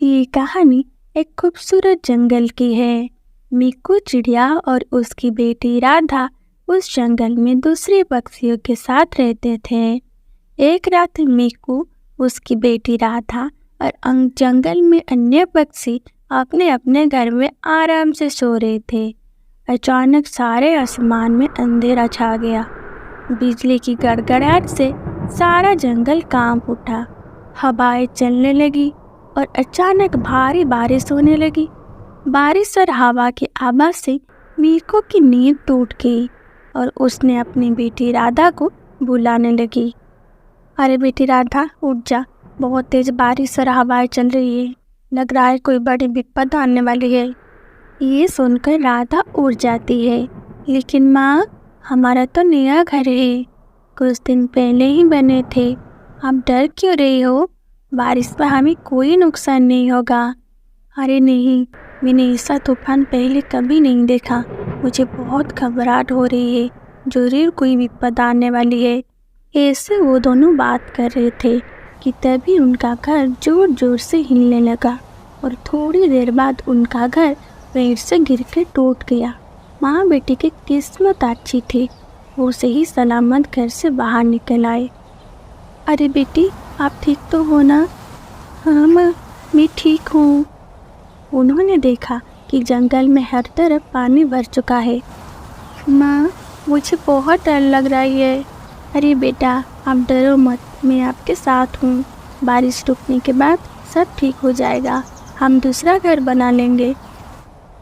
ये कहानी एक खूबसूरत जंगल की है। मिक्कू चिड़िया और उसकी बेटी राधा उस जंगल में दूसरे पक्षियों के साथ रहते थे। एक रात मिक्कू, उसकी बेटी राधा और जंगल में अन्य पक्षी अपने अपने घर में आराम से सो रहे थे। अचानक सारे आसमान में अंधेरा छा गया। बिजली की गड़गड़ाहट से सारा जंगल कांप उठा। हवाएं चलने लगी और अचानक भारी बारिश होने लगी। बारिश और हवा की आवाज़ से मिक्कू की नींद टूट गई और उसने अपनी बेटी राधा को बुलाने लगी। अरे बेटी राधा, उठ जा, बहुत तेज बारिश और हवाएं चल रही है, लग रहा है कोई बड़ी विपद आने वाली है। ये सुनकर राधा उठ जाती है। लेकिन माँ, हमारा तो नया घर है, कुछ दिन पहले ही बने थे, आप डर क्यों रही हो? बारिश में हमें कोई नुकसान नहीं होगा। अरे नहीं, मैंने ऐसा तूफान पहले कभी नहीं देखा, मुझे बहुत घबराहट हो रही है, जरूर कोई विपद आने वाली है। ऐसे वो दोनों बात कर रहे थे कि तभी उनका घर जोर जोर से हिलने लगा और थोड़ी देर बाद उनका घर पेड़ से गिर के टूट गया। माँ बेटी की किस्मत अच्छी थी, वो सही सलामत घर से बाहर निकल आए। अरे बेटी, आप ठीक तो हो ना? हाँ माँ, मैं ठीक हूँ। उन्होंने देखा कि जंगल में हर तरफ पानी भर चुका है। माँ, मुझे बहुत डर लग रही है। अरे बेटा, आप डरो मत, मैं आपके साथ हूँ। बारिश रुकने के बाद सब ठीक हो जाएगा, हम दूसरा घर बना लेंगे।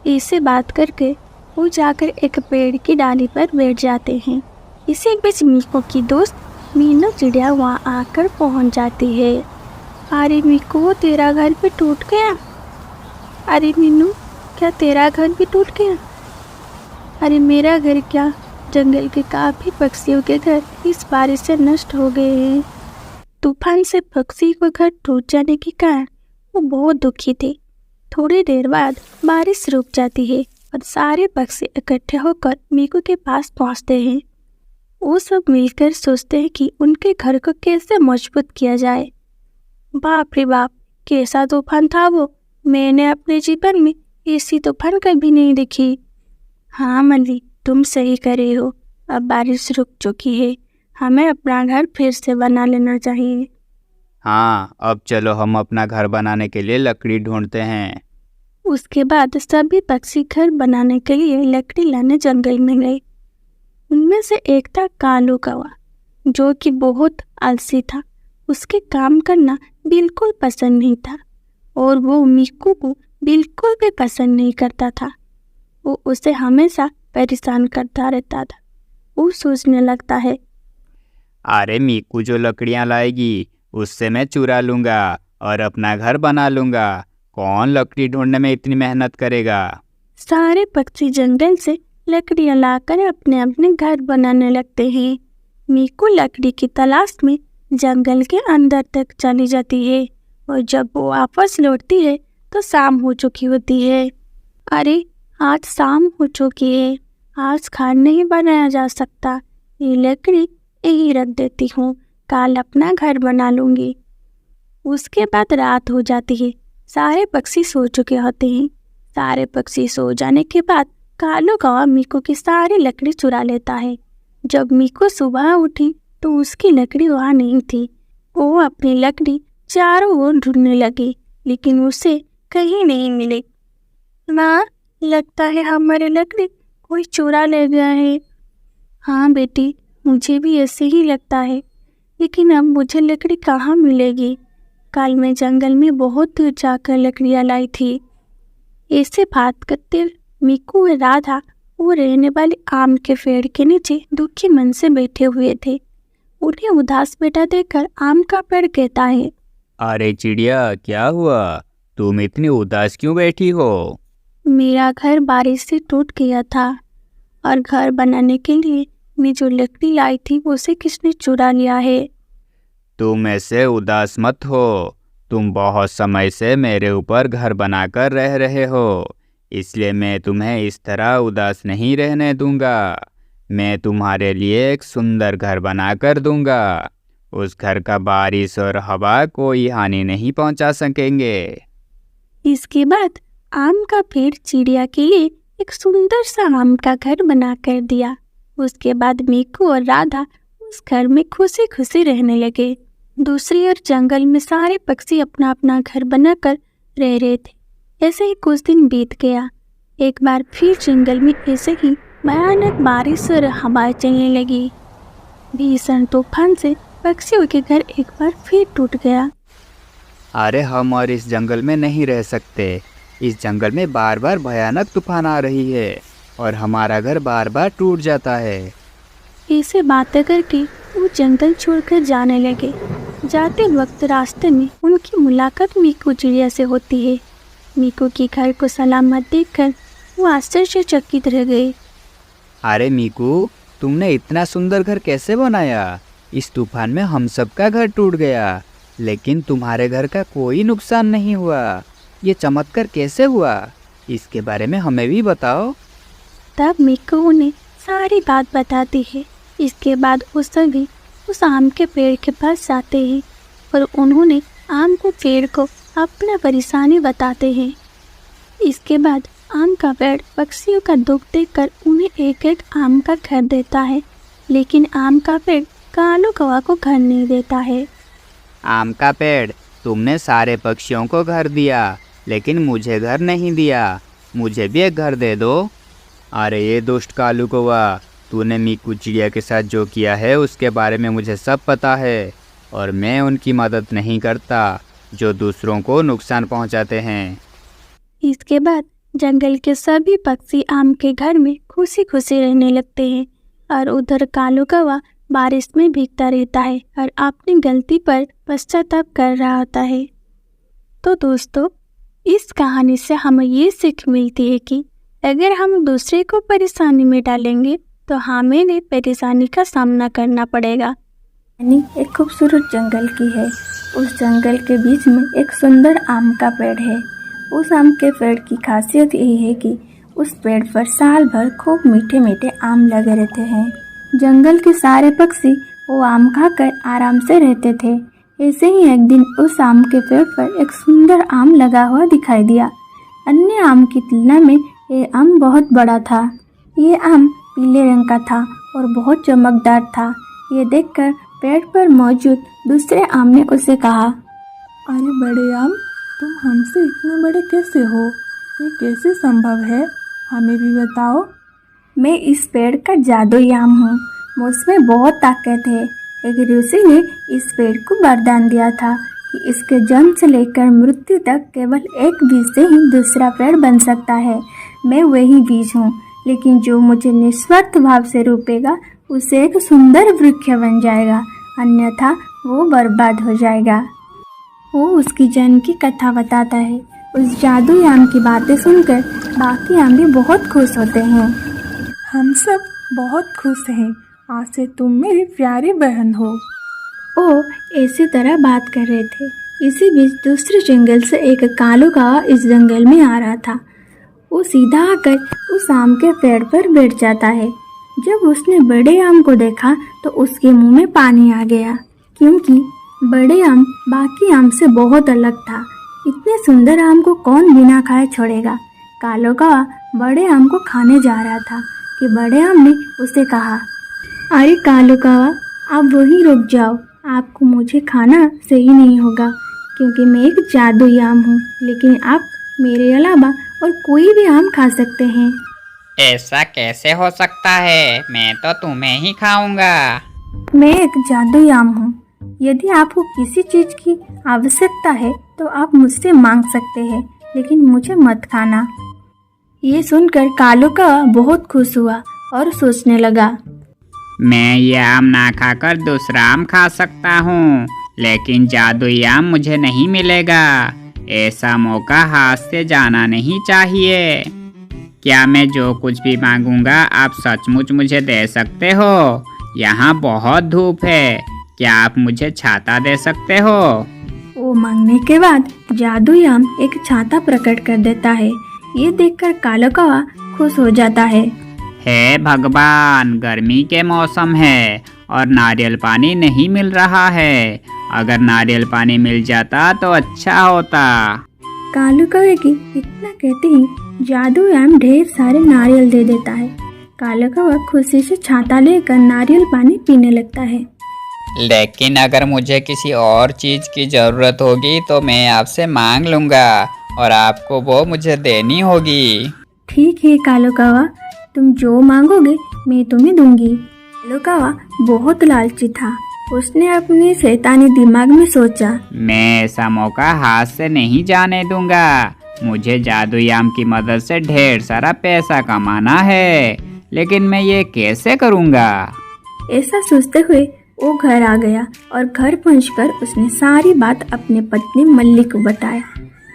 इसे बात करके वो जाकर एक पेड़ की डाली पर बैठ जाते हैं। इसी बीच मिक्कू की दोस्त मीनू चिड़िया वहाँ आकर पहुँच जाती है। अरे मिक्कू, तेरा घर भी टूट गया? अरे मीनू, क्या तेरा घर भी टूट गया? अरे मेरा घर क्या, जंगल के काफ़ी पक्षियों के घर इस बारिश से नष्ट हो गए हैं। तूफान से पक्षी को घर टूट जाने के कारण वो बहुत दुखी थे। थोड़ी देर बाद बारिश रुक जाती है और सारे पक्षी इकट्ठे होकर मिक्कू के पास पहुँचते हैं। वो सब मिलकर सोचते हैं कि उनके घर को कैसे मजबूत किया जाए। बाप रे बाप, कैसा तूफान था वो! मैंने अपने जीवन में ऐसी तूफान कभी नहीं देखी। हाँ मल्ली, तुम सही कर रहे हो, अब बारिश रुक चुकी है, हमें अपना घर फिर से बना लेना चाहिए। हाँ, अब चलो हम अपना घर बनाने के लिए लकड़ी ढूंढते हैं। उसके बाद सभी पक्षी घर बनाने के लिए लकड़ी लाने जंगल में गए। उनमें से एक था कालू कौवा, जो कि बहुत आलसी था। उसके काम करना बिल्कुल पसंद नहीं था और वो मिक्कू को बिल्कुल भी पसंद नहीं करता था। वो उसे हमेशा परेशान करता रहता था। वो सोचने लगता है, अरे मिक्कू जो लकड़ियाँ लाएगी उससे मैं चुरा लूँगा और अपना घर बना लूँगा। कौन लकड़ी ढूंढने में इतनी मेहनत करेगा? सारे पक्षी जंगल से लकड़ियाँ लाकर अपने अपने घर बनाने लगते हैं। मिक्कू लकड़ी की तलाश में जंगल के अंदर तक चली जाती है और जब वो वापस लौटती है तो शाम हो चुकी होती है। अरे, आज शाम हो चुकी है, आज खाना नहीं बनाया जा सकता, ये लकड़ी यहीं रख देती हूँ, कल अपना घर बना लूँगी। उसके बाद रात हो जाती है, सारे पक्षी सो चुके होते हैं। सारे पक्षी सो जाने के बाद कालू कौवा मिक्कू की सारी लकड़ी चुरा लेता है। जब मिक्कू सुबह उठी तो उसकी लकड़ी वहाँ नहीं थी। वो अपनी लकड़ी चारों ओर ढूंढने लगी, लेकिन उसे कहीं नहीं मिली। माँ, लगता है हमारी लकड़ी कोई चुरा ले गया है। हाँ बेटी, मुझे भी ऐसे ही लगता है, लेकिन अब मुझे लकड़ी कहाँ मिलेगी? कल मैं जंगल में बहुत दूर जाकर लकड़ियाँ लाई थी। ऐसे बात करते मिक्कू और राधा वो रहने वाले आम के पेड़ के नीचे दुखी मन से बैठे हुए थे। उन्हें उदास बैठा देखकर आम का पेड़ कहता है, अरे चिड़िया, क्या हुआ? तुम इतनी उदास क्यों बैठी हो? मेरा घर बारिश से टूट गया था और घर बनाने के लिए मैं जो लकड़ी लाई थी उसे किसने चुरा लिया है। तुम ऐसे उदास मत हो, तुम बहुत समय से मेरे ऊपर घर बनाकर रह रहे हो, इसलिए मैं तुम्हें इस तरह उदास नहीं रहने दूंगा। मैं तुम्हारे लिए एक सुंदर घर बनाकर दूंगा। उस घर का बारिश और हवा कोई हानि नहीं पहुंचा सकेंगे। इसके बाद आम का पेड़ चिड़िया के लिए एक सुंदर सा आम का घर बना कर दिया। उसके बाद मीकू और राधा उस घर में खुशी खुशी रहने लगे। दूसरी ओर जंगल में सारे पक्षी अपना अपना घर बनाकर रह रहे थे। ऐसे ही कुछ दिन बीत गया। एक बार फिर जंगल में ऐसे ही भयानक बारिश और हवाएं चलने लगी। भीषण तूफान से पक्षियों के घर एक बार फिर टूट गया। अरे हम और इस जंगल में नहीं रह सकते। इस जंगल में बार बार भयानक तूफान आ रही है और हमारा घर बार बार टूट जाता है। ऐसे बातें करके वो जंगल छोड़कर जाने लगे। जाते वक्त रास्ते में उनकी मुलाकात मीकू चिड़िया से होती है। मीकू के घर को सलामत देखकर वो आश्चर्यचकित रह गए। अरे मीकू, तुमने इतना सुंदर घर कैसे बनाया? इस तूफान में हम सबका घर टूट गया, लेकिन तुम्हारे घर का कोई नुकसान नहीं हुआ। ये चमत्कार कैसे हुआ? इसके बारे में हमें भी बताओ। तब मीकू उन्हें सारी बात बताती है। इसके बाद वो सभी उस आम के पेड़ के पास जाते हैं और उन्होंने आम को पेड़ को अपना परेशानी बताते हैं। इसके बाद आम का पेड़ पक्षियों का दुख देखकर उन्हें एक एक आम का घर देता है, लेकिन आम का पेड़ कालू कौवा को घर नहीं देता है। आम का पेड़, तुमने सारे पक्षियों को घर दिया, लेकिन मुझे घर नहीं दिया। मुझे भी एक घर दे दो। अरे ये दुष्ट कालू कौवा, तूने मीकू चिड़िया के साथ जो किया है उसके बारे में मुझे सब पता है, और मैं उनकी मदद नहीं करता जो दूसरों को नुकसान पहुंचाते हैं। इसके बाद जंगल के सभी पक्षी आम के घर में खुशी खुशी रहने लगते हैं और उधर कालू कौवा बारिश में भीगता रहता है और अपनी गलती पर पश्चाताप कर रहा होता है। तो दोस्तों, इस कहानी से हमें ये सीख मिलती है कि अगर हम दूसरे को परेशानी में डालेंगे तो हमें परेशानी का सामना करना पड़ेगा। यानी एक खूबसूरत जंगल की है। उस जंगल के बीच में एक सुंदर आम का पेड़ है। उस आम के पेड़ की खासियत यही है कि उस पेड़ पर साल भर खूब मीठे मीठे आम लगे रहते हैं। जंगल के सारे पक्षी वो आम खाकर आराम से रहते थे। ऐसे ही एक दिन उस आम के पेड़ पर एक सुंदर आम लगा हुआ दिखाई दिया। अन्य आम की तुलना में ये आम बहुत बड़ा था। ये आम पीले रंग का था और बहुत चमकदार था। ये देखकर पेड़ पर मौजूद दूसरे आम ने उसे कहा, अरे बड़े आम, तुम हमसे इतने बड़े कैसे हो? ये कैसे संभव है? हमें भी बताओ। मैं इस पेड़ का जादुई आम हूँ। मुझमें बहुत ताकत है। एक ऋषि ने इस पेड़ को वरदान दिया था कि इसके जन्म से लेकर मृत्यु तक केवल एक बीज से ही दूसरा पेड़ बन सकता है। मैं वही बीज हूँ, लेकिन जो मुझे निस्वार्थ भाव से रोपेगा उसे एक सुंदर वृक्ष बन जाएगा, अन्यथा वो बर्बाद हो जाएगा। वो उसकी जन्म की कथा बताता है। उस जादुई आम की बातें सुनकर बाकी आम भी बहुत खुश होते हैं। हम सब बहुत खुश हैं। आज से तुम मेरी प्यारी बहन हो। वो इसी तरह बात कर रहे थे। इसी बीच दूसरे जंगल से एक कालू कौवा इस जंगल में आ रहा था। वो सीधा आकर उस आम के पेड़ पर बैठ जाता है। जब उसने बड़े आम को देखा तो उसके मुंह में पानी आ गया, क्योंकि बड़े आम बाकी आम से बहुत अलग था। इतने सुंदर आम को कौन बिना खाए छोड़ेगा। कालू कौवा बड़े आम को खाने जा रहा था कि बड़े आम ने उसे कहा, अरे कालू कौवा, आप वहीं रुक जाओ। आपको मुझे खाना सही नहीं होगा, क्योंकि मैं एक जादुई आम हूँ, लेकिन आप मेरे अलावा और कोई भी आम खा सकते हैं। ऐसा कैसे हो सकता है? मैं तो तुम्हें ही खाऊंगा। मैं एक जादुई आम हूँ। यदि आपको किसी चीज़ की आवश्यकता है तो आप मुझसे मांग सकते हैं, लेकिन मुझे मत खाना। ये सुनकर कालू कौवा बहुत खुश हुआ और सोचने लगा, मैं ये आम ना खाकर दूसरा आम खा सकता हूँ, लेकिन जादुई आम मुझे नहीं मिलेगा। ऐसा मौका हाथ से जाना नहीं चाहिए। क्या मैं जो कुछ भी मांगूंगा आप सचमुच मुझे दे सकते हो? यहाँ बहुत धूप है, क्या आप मुझे छाता दे सकते हो? वो मांगने के बाद जादुई आम एक छाता प्रकट कर देता है। ये देखकर कालू कौवा खुश हो जाता है। हे भगवान, गर्मी के मौसम है और नारियल पानी नहीं मिल रहा है। अगर नारियल पानी मिल जाता तो अच्छा होता। कालू कौवे की इतना कहते ही जादू आम ढेर सारे नारियल दे देता है। कालू कौवा खुशी से छाता लेकर नारियल पानी पीने लगता है। लेकिन अगर मुझे किसी और चीज़ की ज़रूरत होगी तो मैं आपसे मांग लूँगा और आपको वो मुझे देनी होगी। ठीक है कालू कौवा, तुम जो मांगोगे मैं तुम्हें दूंगी। कालू कौवा बहुत लालची था। उसने अपने शैतानी दिमाग में सोचा, मैं ऐसा मौका हाथ से नहीं जाने दूंगा। मुझे जादुई आम की मदद से ढेर सारा पैसा कमाना है, लेकिन मैं ये कैसे करूँगा? ऐसा सोचते हुए वो घर आ गया और घर पहुंचकर उसने सारी बात अपने पत्नी मल्ली को बताया।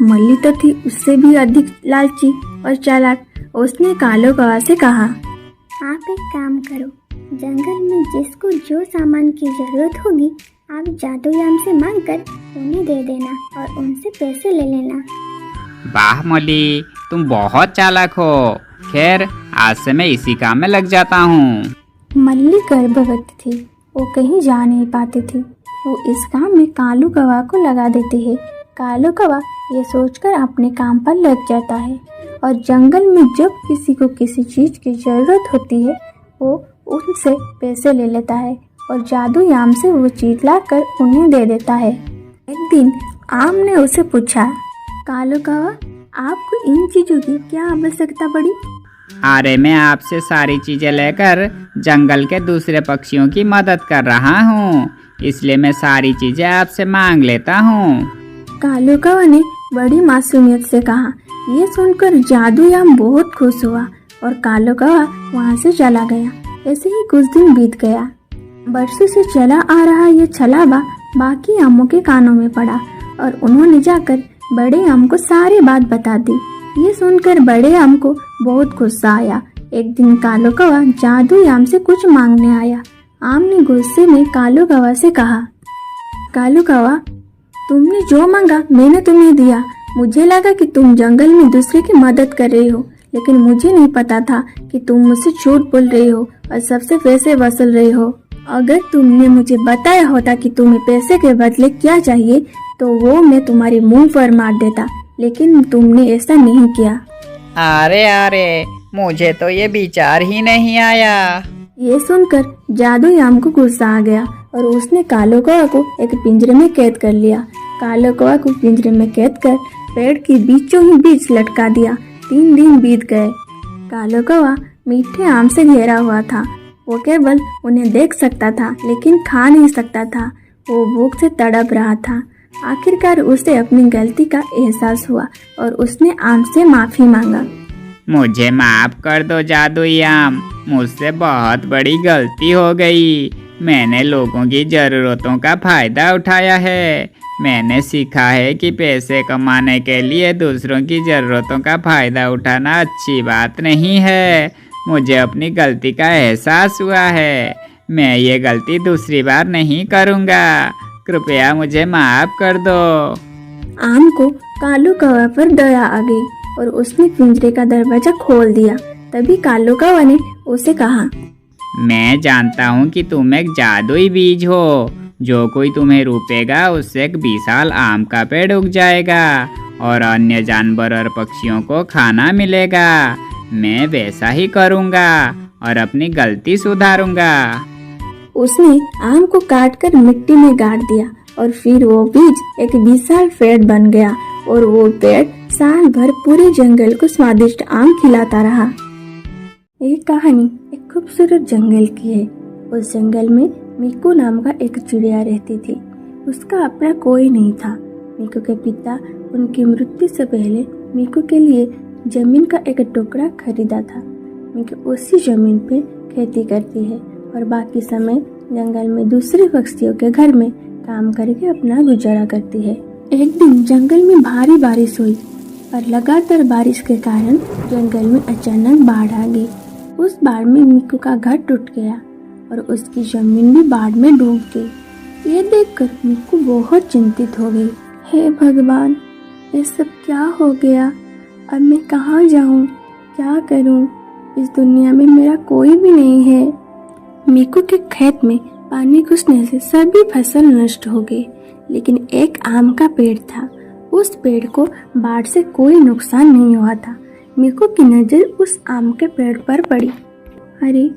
मल्ली तो थी उससे भी अधिक लालची और चालाक। उसने कालू कौवा से कहा, आप एक काम करो, जंगल में जिसको जो सामान की जरूरत होगी आप जादुई आम से मांगकर उन्हें दे देना और उनसे पैसे ले लेना। वाह मली, तुम बहुत चालाक हो। खैर, आज से मैं इसी काम में लग जाता हूँ। मल्ली गर्भवती थी, वो कहीं जा नहीं पाती थी। वो इस काम में कालू कौवा को लगा देती है। कालू कौवा ये सोचकर अपने काम पर लग जाता है और जंगल में जब किसी को किसी चीज़ की ज़रूरत होती है वो उनसे पैसे ले लेता है और जादुई आम से वो चीज़ लाकर उन्हें दे देता है। एक दिन आम ने उसे पूछा, कालू कौवा, आपको इन चीज़ों की क्या आवश्यकता पड़ी? अरे मैं आपसे सारी चीजें लेकर जंगल के दूसरे पक्षियों की मदद कर रहा हूँ, इसलिए मैं सारी चीजें आपसे मांग लेता हूँ। कालू कौवा ने बड़ी मासूमियत से कहा। ये सुनकर जादुई आम बहुत खुश हुआ और कालू कौवा वहाँ से चला गया। ऐसे ही कुछ दिन बीत गया। बरसों से चला आ रहा ये छलावा बाकी आमों के कानों में पड़ा और उन्होंने जाकर बड़े आम को सारी बात बता दी। ये सुनकर बड़े आम को बहुत गुस्सा आया। एक दिन कालू कौवा जादुई आम से कुछ मांगने आया। आम ने गुस्से में कालू कौवा से कहा, कालू कौवा, तुमने जो मांगा मैंने तुम्हें दिया। मुझे लगा कि तुम जंगल में दूसरे की मदद कर रही हो, लेकिन मुझे नहीं पता था कि तुम मुझसे झूठ बोल रही हो और सबसे पैसे वसूल रही हो। अगर तुमने मुझे बताया होता कि तुम्हें पैसे के बदले क्या चाहिए तो वो मैं तुम्हारे मुंह पर मार देता, लेकिन तुमने ऐसा नहीं किया। अरे मुझे तो ये विचार ही नहीं आया। ये सुनकर जादुई आम को गुस्सा आ गया और उसने कालू कौवा को एक पिंजरे में कैद कर लिया। कालू कौवा को पिंजरे में कैद कर पेड़ के बीचों ही बीच लटका दिया। 3 दिन बीत गए। कालू कौवा मीठे आम से घेरा हुआ था। वो केवल उन्हें देख सकता था लेकिन खा नहीं सकता था। वो भूख से तड़प रहा था। आखिरकार उसे अपनी गलती का एहसास हुआ और उसने आम से माफी मांगा। मुझे माफ कर दो जादुई आम, मुझसे बहुत बड़ी गलती हो गई। मैंने लोगों की ज़रूरतों का फ़ायदा उठाया है। मैंने सीखा है कि पैसे कमाने के लिए दूसरों की ज़रूरतों का फ़ायदा उठाना अच्छी बात नहीं है। मुझे अपनी गलती का एहसास हुआ है। मैं ये गलती दूसरी बार नहीं करूँगा। कृपया मुझे माफ़ कर दो। आम को कालू कौवा पर दया आ गई और उसने पिंजरे का दरवाजा खोल दिया। तभी कालू कौवा ने उसे कहा, मैं जानता हूँ कि तुम एक जादुई बीज हो। जो कोई तुम्हें रोपेगा उससे एक विशाल आम का पेड़ उग जाएगा और अन्य जानवर और पक्षियों को खाना मिलेगा। मैं वैसा ही करूँगा और अपनी गलती सुधारूँगा। उसने आम को काटकर मिट्टी में गाड़ दिया और फिर वो बीज एक विशाल पेड़ बन गया और वो पेड़ साल भर पूरे जंगल को स्वादिष्ट आम खिलाता रहा। एक कहानी एक खूबसूरत जंगल की है। उस जंगल में मीकू नाम का एक चिड़िया रहती थी। उसका अपना कोई नहीं था। मीकू के पिता उनकी मृत्यु से पहले मीकू के लिए जमीन का एक टुकड़ा खरीदा था। मीकू उसी जमीन पे खेती करती है और बाकी समय जंगल में दूसरे पक्षियों के घर में काम करके अपना गुजारा करती है। एक दिन जंगल में भारी बारिश हुई और लगातार बारिश के कारण जंगल में अचानक बाढ़ आ गई। उस बाढ़ में मीकू का घर टूट गया और उसकी जमीन भी बाढ़ में डूब गई। ये देखकर मीकू बहुत चिंतित हो गई। हे भगवान, ये सब क्या हो गया? अब मैं कहाँ जाऊँ, क्या करूँ? इस दुनिया में मेरा कोई भी नहीं है। मीकू के खेत में पानी घुसने से सभी फसल नष्ट हो गई, लेकिन एक आम का पेड़ था। उस पेड़ को बाढ़ से कोई नुकसान नहीं हुआ था। मीकू की नज़र उस आम के पेड़ पर पड़ी। अरे,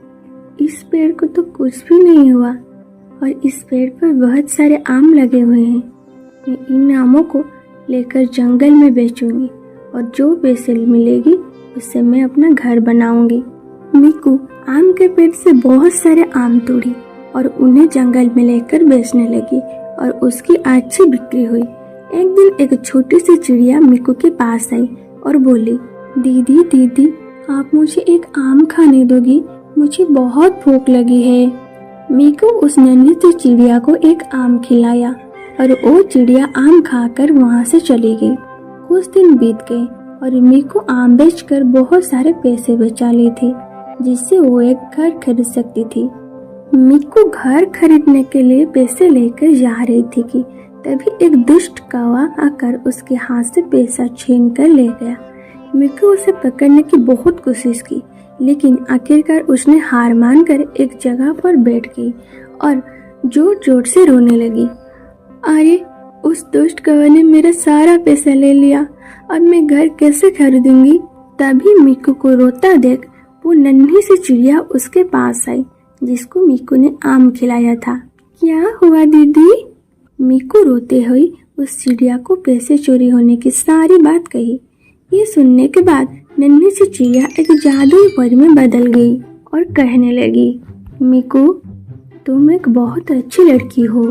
इस पेड़ को तो कुछ भी नहीं हुआ और इस पेड़ पर बहुत सारे आम लगे हुए हैं। मैं इन आमों को लेकर जंगल में बेचूंगी और जो पैसे मिलेगी उससे मैं अपना घर बनाऊंगी। मीकू आम के पेड़ से बहुत सारे आम तोड़ी और उन्हें जंगल में लेकर बेचने लगी और उसकी अच्छी बिक्री हुई। एक दिन एक छोटी सी चिड़िया मीकू के पास आई और बोली, दीदी दीदी, आप मुझे एक आम खाने दोगी? मुझे बहुत भूख लगी है। मीकू उस नन्ही सी चिड़िया को एक आम खिलाया और वो चिड़िया आम खाकर वहाँ से चली गई। कुछ दिन बीत गए और मीकू आम बेचकर बहुत सारे पैसे बचा ली थी, जिससे वो एक घर खरीद सकती थी। मीकू घर खरीदने के लिए पैसे लेकर जा रही थी कि तभी एक दुष्ट कौवा आकर उसके हाथ से पैसा छीन कर ले गया। मीकू उसे पकड़ने की बहुत कोशिश की, लेकिन आखिरकार उसने हार मानकर एक जगह पर बैठ गई और जोर जोर से रोने लगी। अरे, उस दुष्ट कौवे ने मेरा सारा पैसा ले लिया, अब मैं घर कैसे खरीदूंगी? तभी मीकू को रोता देख वो नन्ही सी चिड़िया उसके पास आई, जिसको मीकू ने आम खिलाया था। क्या हुआ दीदी? मीकू रोते हुए उस चिड़िया को पैसे चोरी होने की सारी बात कही। ये सुनने के बाद नन्ही सी चिड़िया एक जादुई परी में बदल गई और कहने लगी, मीकू, तुम एक बहुत अच्छी लड़की हो।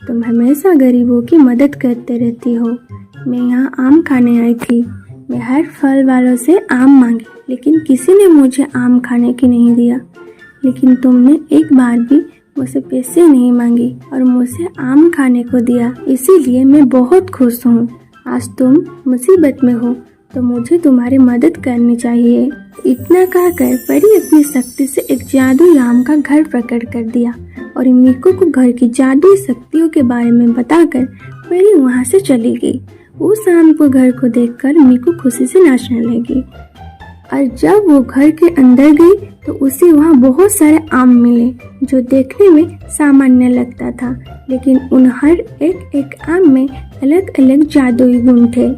तुम हमेशा गरीबों की मदद करते रहती हो। मैं यहाँ आम खाने आई थी। मैं हर फल वालों से आम मांगी, लेकिन किसी ने मुझे आम खाने की नहीं दिया। लेकिन तुमने एक बार भी मुझसे पैसे नहीं मांगी और मुझे आम खाने को दिया, इसीलिए मैं बहुत खुश हूँ। आज तुम मुसीबत में हो तो मुझे तुम्हारी मदद करनी चाहिए। इतना कहकर परी अपनी शक्ति से एक जादुई आम का घर प्रकट कर दिया और मीकू को घर की जादुई शक्तियों के बारे में बताकर परी वहाँ से चली गई। उस आम को घर को देखकर मीकू खुशी से नाचने लगी और जब वो घर के अंदर गई तो उसे वहाँ बहुत सारे आम मिले, जो देखने में सामान्य लगता था, लेकिन उन हर एक आम में अलग अलग जादुई गुण थे।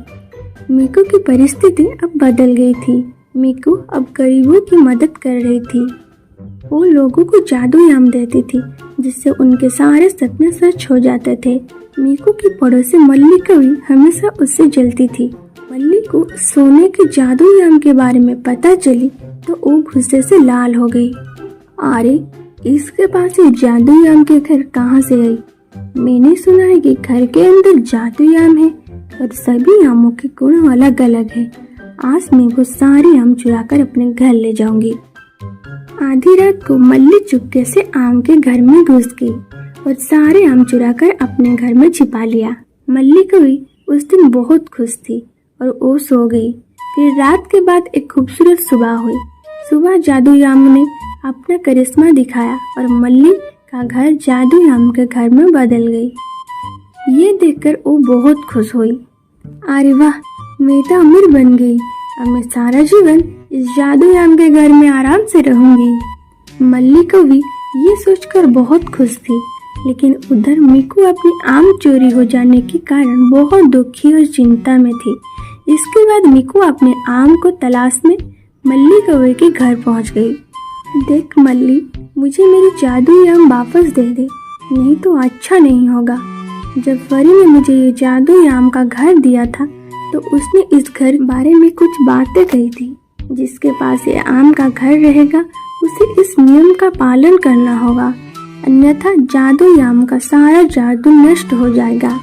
मीकू की परिस्थिति अब बदल गई थी। मीकू अब गरीबों की मदद कर रही थी। वो लोगों को जादुई आम देती थी, जिससे उनके सारे सपने सच हो जाते थे। मीकू की पड़ोसी मल्लिका भी हमेशा उससे जलती थी। मल्ली को सोने के जादुई आम के बारे में पता चली तो वो गुस्से से लाल हो गई। अरे, इसके पास ये जादुई आम के घर कहाँ से आई? मैंने सुना है कि घर के अंदर जादुई आम है और सभी आमों के गुण अलग अलग है। आज मैं वो सारे आम चुराकर अपने घर ले जाऊंगी। आधी रात को मल्ली चुपके से आम के घर में घुस गई और सारे आम चुराकर अपने घर में छिपा लिया। मल्ली को भी उस दिन बहुत खुश थी और वो सो गई। फिर रात के बाद एक खूबसूरत सुबह हुई। सुबह जादुई आम ने अपना करिश्मा दिखाया और मल्ली का घर जादुई आम के घर में बदल गई। ये देखकर वो बहुत खुश हुई। अरे वाह, मैं तो अमीर बन गई। अब मैं सारा जीवन इस जादुई आम के घर में आराम से रहूंगी। मल्ली को भी ये सोचकर बहुत खुश थी, लेकिन उधर मीकू अपनी आम चोरी हो जाने के कारण बहुत दुखी और चिंता में थी। इसके बाद मीकू अपने आम को तलाश में मल्ली कौवे के घर पहुंच गई। देख मल्ली, मुझे मेरी जादुई आम वापस दे दे, नहीं तो अच्छा नहीं होगा। जब परी ने मुझे ये जादुई आम का घर दिया था तो उसने इस घर बारे में कुछ बातें कही थी। जिसके पास ये आम का घर रहेगा उसे इस नियम का पालन करना होगा, अन्यथा जादुई आम का सारा जादू नष्ट हो जाएगा।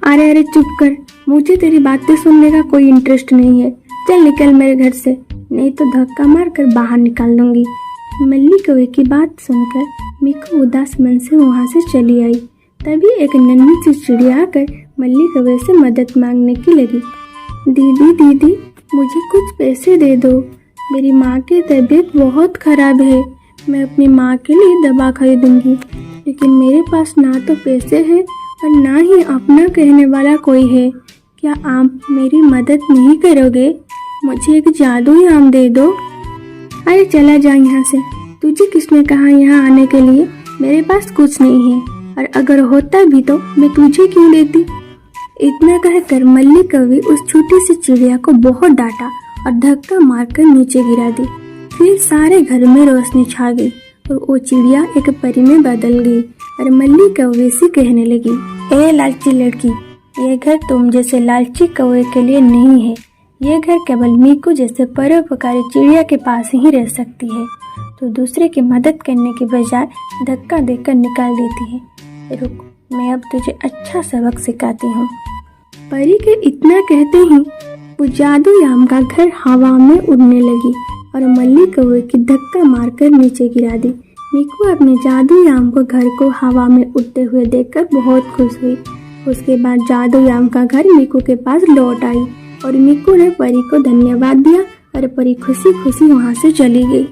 अरे अरे चुप कर, मुझे तेरी बातें सुनने का कोई इंटरेस्ट नहीं है। चल निकल मेरे घर से, नहीं तो धक्का मार कर बाहर निकाल दूंगी। मल्ली कौवे की बात सुनकर मीकू उदास मन से वहाँ से चली आई। तभी एक नन्ही सी चिड़िया आकर मल्ली कौवे से मदद मांगने की लगी। दीदी दीदी, मुझे कुछ पैसे दे दो। मेरी माँ की तबीयत बहुत खराब है। मैं अपनी माँ के लिए दवा खरीदूंगी, लेकिन मेरे पास ना तो पैसे हैं और ना ही अपना कहने वाला कोई है। क्या आप मेरी मदद नहीं करोगे? मुझे एक जादुई आम दे दो। अरे चला जा यहाँ से, तुझे किसने कहा यहाँ आने के लिए? मेरे पास कुछ नहीं है, और अगर होता भी तो मैं तुझे क्यों देती? इतना कहकर मल्ली कौवे उस छोटी सी चिड़िया को बहुत डांटा और धक्का मारकर नीचे गिरा दी। फिर सारे घर में रोशनी छा गई और वो चिड़िया एक परी में बदल गई और मल्ली कौवे से कहने लगी, ए लालची लड़की, ये घर तुम जैसे लालची कौवे के लिए नहीं है। ये घर केवल मीकू जैसे परोपकारी चिड़िया के पास ही रह सकती है, तो दूसरे की मदद करने के बजाय धक्का देकर निकाल देती है। रुक, मैं अब तुझे अच्छा सबक सिखाती हूँ। परी के इतना कहते ही वो जादू आम का घर हवा में उड़ने लगी और मल्ली कौवे की धक्का मारकर नीचे गिरा दी। मीकू अपने जादू आम को घर को हवा में उड़ते हुए देखकर बहुत खुश हुई। उसके बाद जादू आम का घर मीकू के पास लौट आई और मीकू ने परी को धन्यवाद दिया और परी खुशी खुशी वहाँ से चली गई।